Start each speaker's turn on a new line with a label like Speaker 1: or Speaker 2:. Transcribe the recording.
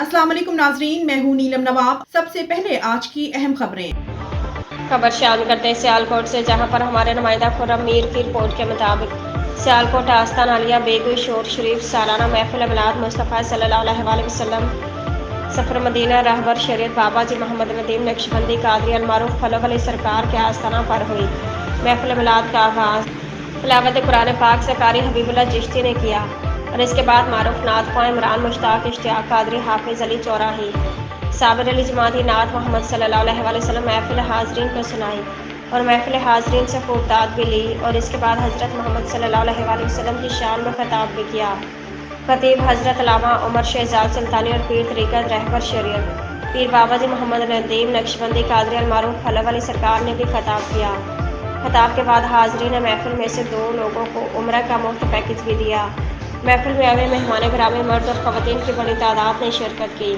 Speaker 1: अस्सलाम वालेकुम नाजरीन, मैं हूँ नीलम नवाब। सबसे पहले आज की अहम खबरें।
Speaker 2: खबर शामिल करते हैं सियालकोट से, जहां पर हमारे नुमाइंदा खुर्रम मीर की रिपोर्ट के मुताबिक सियालकोट आस्तान आलिया बेगुई शोर शरीफ सालाना महफिल मिलाद मुस्तफ़ा सल्लल्लाहु अलैहि वसल्लम सफर मदीना रहबर शरीयत बाबा जी मोहम्मद नदीम नक्शबंदी कादरी अलमारूफ फलव अली सरकार के आस्ताना पर हुई। महफिल मिलाद का आगाज़ तिलावत कुरान पाक से कारी हबीबुल्लाह चिश्ती ने किया और इसके बाद मारूफ नात ख्वां इमरान मुश्ताक इश्तियाक कादरी हाफिज अली चौराही साबिर अली जमाती नात मोहम्मद सल्लल्लाहु अलैहि वसल्लम महफिल हाजरीन को सुनाई और महफिल हाजरीन से खूब दाद भी ली और इसके बाद हज़रत मोहम्मद सल्लल्लाहु अलैहि वसल्लम की शान में खिताब भी किया। खतीब हज़रत अल्लामा उमर शहजाद सुल्तानी और पीर तरीक़त रहबर शरीयत पीर बाबा जी मोहम्मद नदीम नक्शबंदी कादरी अलमारूफ फलव अली सरकार ने भी खिताब किया। खिताब के बाद हाजरीन महफिल में से 2 लोगों को उम्रा का मुफ्त पैकेज भी दिया। महफिल में आए मेहमान गिरामी मर्द और ख़वातीन की बड़ी तादाद ने शिरकत की।